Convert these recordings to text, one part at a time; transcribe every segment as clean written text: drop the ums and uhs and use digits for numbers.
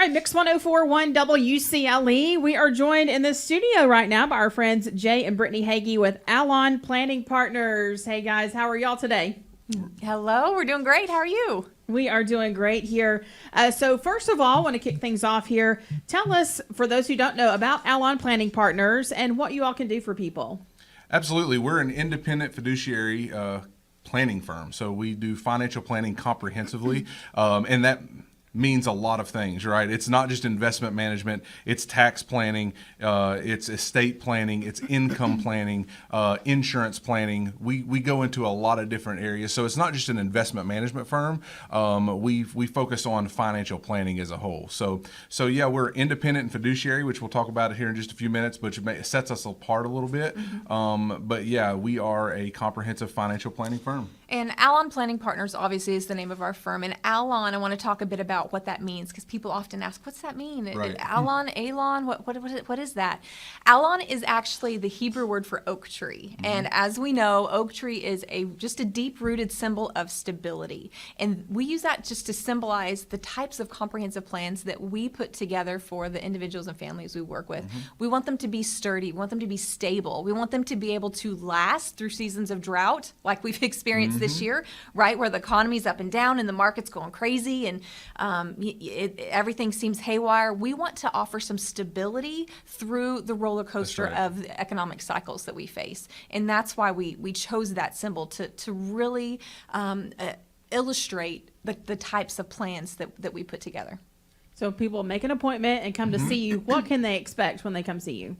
All right, Mix 1041 WCLE. We are joined in the studio right now by our friends Jay and Brittany Hagee with Allon Planning Partners. Hey guys, how are y'all today? Hello, we're doing great. How are you? We are doing great here. So first of all, I want to kick things off here. Tell us, for those who don't know, about Allon Planning Partners and what you all can do for people. Absolutely. We're an independent fiduciary planning firm. So we do financial planning comprehensively, and that means a lot of things, right? It's not just investment management, it's tax planning, it's estate planning, it's income planning, insurance planning. We go into a lot of different areas. So it's not just an investment management firm. We focus on financial planning as a whole. So yeah, we're independent and fiduciary, which we'll talk about it here in just a few minutes, but it sets us apart a little bit. But yeah, we are a comprehensive financial planning firm. And Allon Planning Partners obviously is the name of our firm. And Allon, I want to talk a bit about what that means, because people often ask, what's that mean? Right. Allon, what is that? Allon is actually the Hebrew word for oak tree. And as we know, oak tree is just a deep-rooted symbol of stability. And we use that just to symbolize the types of comprehensive plans that we put together for the individuals and families we work with. We want them to be sturdy. We want them to be stable. We want them to be able to last through seasons of drought, like we've experienced this year, right, where the economy's up and down and the market's going crazy and everything seems haywire. We want to offer some stability through the roller coaster of the economic cycles that we face. And that's why we chose that symbol to really illustrate the types of plans that we put together. So if people make an appointment and come to see you, what can they expect when they come see you?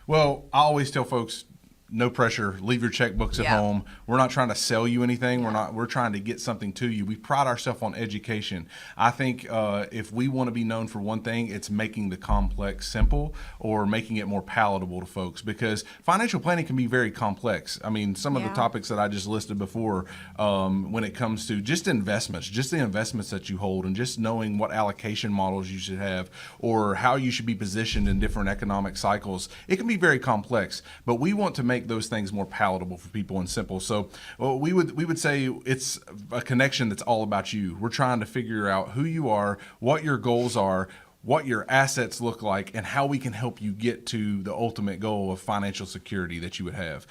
Well, I always tell folks, no pressure. Leave your checkbooks at home. We're not trying to sell you anything. We're trying to get something to you. We pride ourselves on education. I think if we want to be known for one thing, it's making the complex simple or making it more palatable to folks, because financial planning can be very complex. I mean, some of the topics that I just listed before, when it comes to just investments, just the investments that you hold, and just knowing what allocation models you should have or how you should be positioned in different economic cycles, it can be very complex. But we want to make those things more palatable for people and simple. So we would say it's a connection that's all about you. We're trying to figure out who you are, what your goals are, what your assets look like, and how we can help you get to the ultimate goal of financial security that you would have.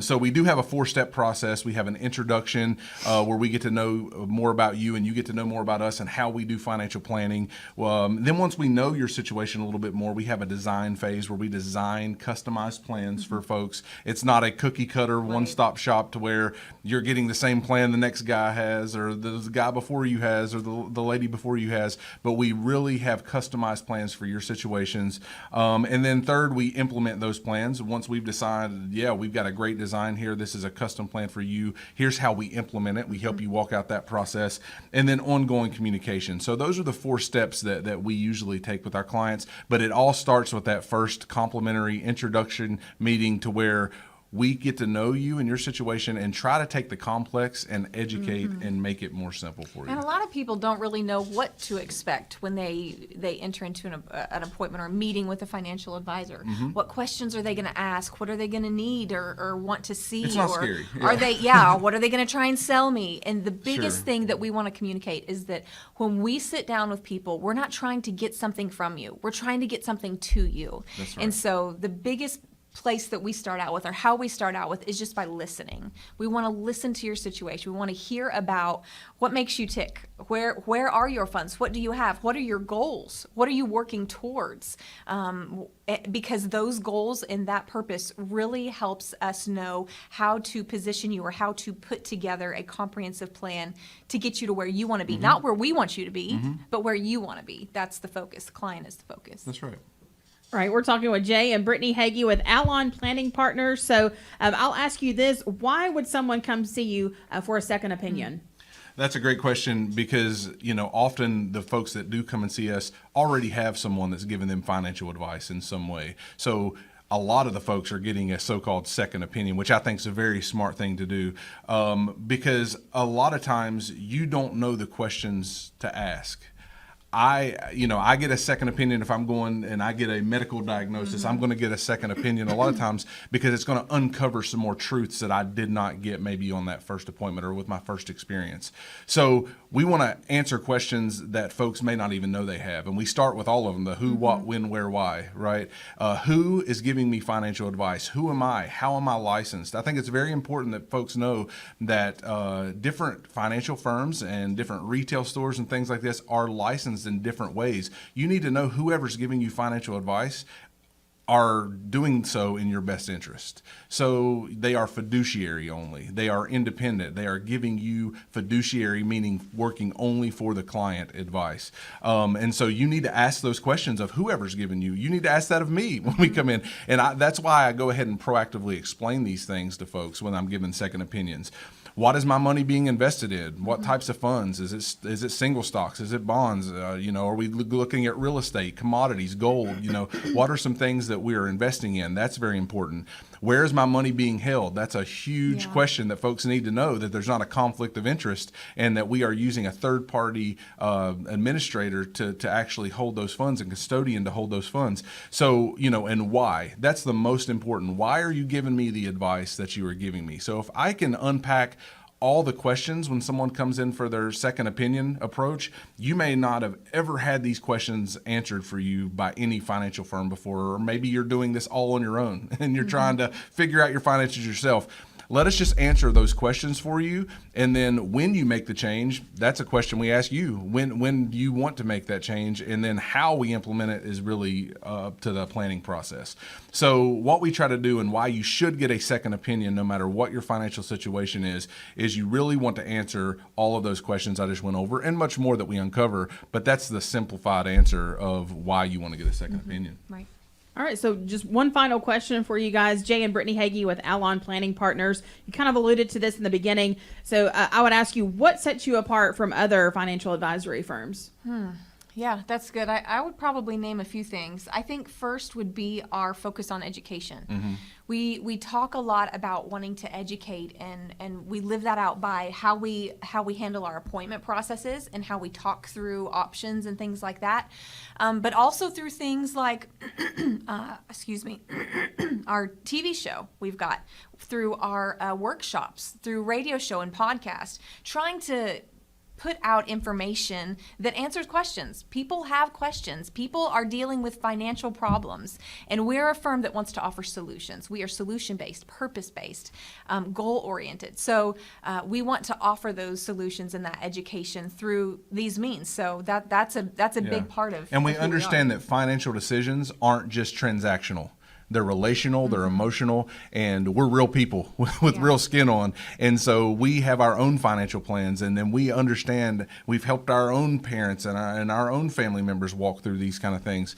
So we do have a 4-step process. We have an introduction where we get to know more about you and you get to know more about us and how we do financial planning. Then once we know your situation a little bit more, we have a design phase where we design customized plans for folks. It's not a cookie cutter one-stop shop to where you're getting the same plan the next guy has or the guy before you has or the lady before you has, but we really have customized plans for your situations. And then third, we implement those plans. Once we've decided, we've got a great design here, this is a custom plan for you, here's how we implement it. We help you walk out that process. And then ongoing communication. So those are the 4 steps that we usually take with our clients. But it all starts with that first complimentary introduction meeting to where we get to know you and your situation and try to take the complex and educate and make it more simple for you. And a lot of people don't really know what to expect when they enter into an appointment or a meeting with a financial advisor. What questions are they going to ask? What are they going to need or want to see? It's not scary. Are they, what are they going to try and sell me? And the biggest thing that we want to communicate is that when we sit down with people, we're not trying to get something from you. We're trying to get something to you. That's right. And so the biggest place that we start out with, or how we start out with, is just by listening. We want to listen to your situation. We want to hear about what makes you tick. Where are your funds? What do you have? What are your goals? What are you working towards? Because those goals and that purpose really helps us know how to position you or how to put together a comprehensive plan to get you to where you want to be. Not where we want you to be, but where you want to be. That's the focus. The client is the focus. That's right. All right, we're talking with Jay and Brittany Hagee with Allon Planning Partners. So I'll ask you this. Why would someone come see you for a second opinion? That's a great question because, often the folks that do come and see us already have someone that's given them financial advice in some way. So a lot of the folks are getting a so-called second opinion, which I think is a very smart thing to do because a lot of times you don't know the questions to ask. I get a second opinion if I'm going and I get a medical diagnosis. I'm going to get a second opinion a lot of times because it's going to uncover some more truths that I did not get maybe on that first appointment or with my first experience. So we want to answer questions that folks may not even know they have. And we start with all of them, the who, what, when, where, why, right? Who is giving me financial advice? Who am I? How am I licensed? I think it's very important that folks know that different financial firms and different retail stores and things like this are licensed in different ways. You need to know whoever's giving you financial advice are doing so in your best interest. So they are fiduciary only. They are independent. They are giving you fiduciary, meaning working only for the client advice. And so you need to ask those questions of whoever's giving you. You need to ask that of me when we come in. And that's why I go ahead and proactively explain these things to folks when I'm giving second opinions. What is my money being invested in? What types of funds? Is it single stocks? Is it bonds? Are we looking at real estate, commodities, gold? What are some things that we are investing in? That's very important. Where is my money being held? That's a huge question that folks need to know, that there's not a conflict of interest and that we are using a third-party administrator to actually hold those funds and custodian to hold those funds. So, and why? That's the most important. Why are you giving me the advice that you are giving me? So if I can unpack all the questions when someone comes in for their second opinion approach, you may not have ever had these questions answered for you by any financial firm before, or maybe you're doing this all on your own and you're trying to figure out your finances yourself. Let us just answer those questions for you. And then when you make the change, that's a question we ask you. When do you want to make that change? And then how we implement it is really up to the planning process. So what we try to do and why you should get a second opinion, no matter what your financial situation is you really want to answer all of those questions I just went over and much more that we uncover. But that's the simplified answer of why you want to get a second opinion. Right. All right, so just one final question for you guys. Jay and Brittany Hagee with Allon Planning Partners. You kind of alluded to this in the beginning. So I would ask you, what sets you apart from other financial advisory firms? Yeah, that's good. I would probably name a few things. I think first would be our focus on education. We talk a lot about wanting to educate, and we live that out by how we handle our appointment processes and how we talk through options and things like that. But also through things like, our TV show we've got, through our workshops, through radio show and podcast, trying to put out information that answers questions. People have questions. People are dealing with financial problems, and we're a firm that wants to offer solutions. We are solution-based, purpose-based, goal-oriented. So we want to offer those solutions and that education through these means. So that's a big part of. And we who understand are. that financial decisions aren't just transactional. They're relational, they're emotional, and we're real people with real skin on. And so we have our own financial plans, and then we understand, we've helped our own parents and our own family members walk through these kind of things.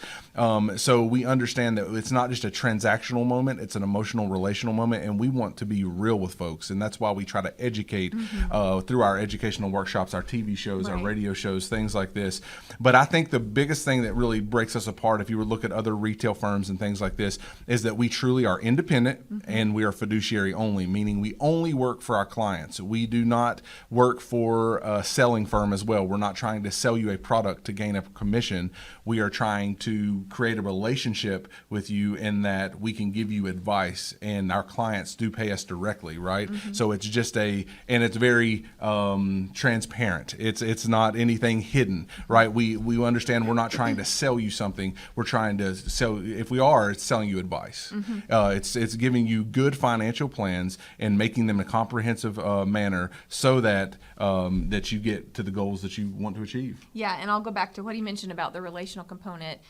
So we understand that it's not just a transactional moment, it's an emotional, relational moment, and we want to be real with folks. And that's why we try to educate through our educational workshops, our TV shows, our radio shows, things like this. But I think the biggest thing that really breaks us apart, if you would look at other retail firms and things like this, is that we truly are independent and we are fiduciary only, meaning we only work for our clients. We do not work for a selling firm as well. We're not trying to sell you a product to gain a commission. We are trying to create a relationship with you in that we can give you advice, and our clients do pay us directly, right? So it's just and it's very transparent. It's not anything hidden, right? We understand we're not trying to sell you something. We're trying to sell, if we are, it's selling you advice. It's giving you good financial plans and making them in a comprehensive manner so that that you get to the goals that you want to achieve. Yeah, and I'll go back to what he mentioned about the relational component.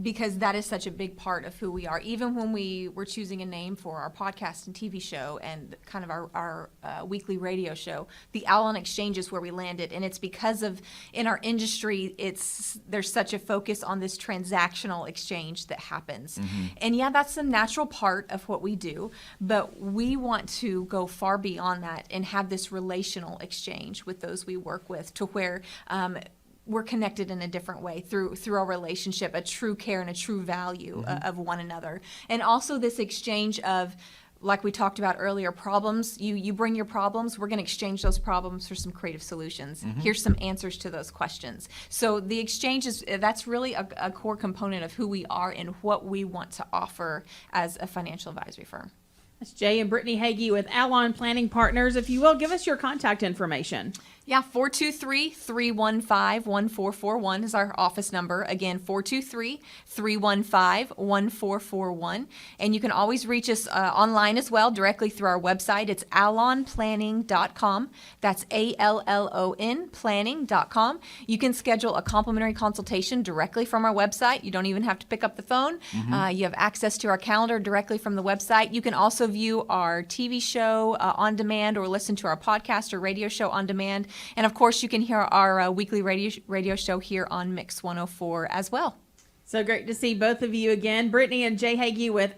Because that is such a big part of who we are. Even when we were choosing a name for our podcast and TV show and kind of our weekly radio show, the Allon Exchange is where we landed. And it's because of, in our industry, there's such a focus on this transactional exchange that happens. And yeah, that's a natural part of what we do, but we want to go far beyond that and have this relational exchange with those we work with, to where we're connected in a different way through our relationship, a true care and a true value of one another. And also this exchange of like we talked about earlier, problems, you bring your problems, we're going to exchange those problems for some creative solutions. Here's some answers to those questions. So the exchange that's really a core component of who we are and what we want to offer as a financial advisory firm. That's Jay and Brittany Hagee with Allon Planning Partners. If you will, give us your contact information. Yeah, 423-315-1441 is our office number. Again, 423-315-1441. And you can always reach us online as well, directly through our website. It's allonplanning.com. That's ALLON planning.com. You can schedule a complimentary consultation directly from our website. You don't even have to pick up the phone. You have access to our calendar directly from the website. You can also view our TV show on demand or listen to our podcast or radio show on demand. And of course, you can hear our weekly radio show here on Mix 104 as well. So great to see both of you again. Brittany and Jay Hagee with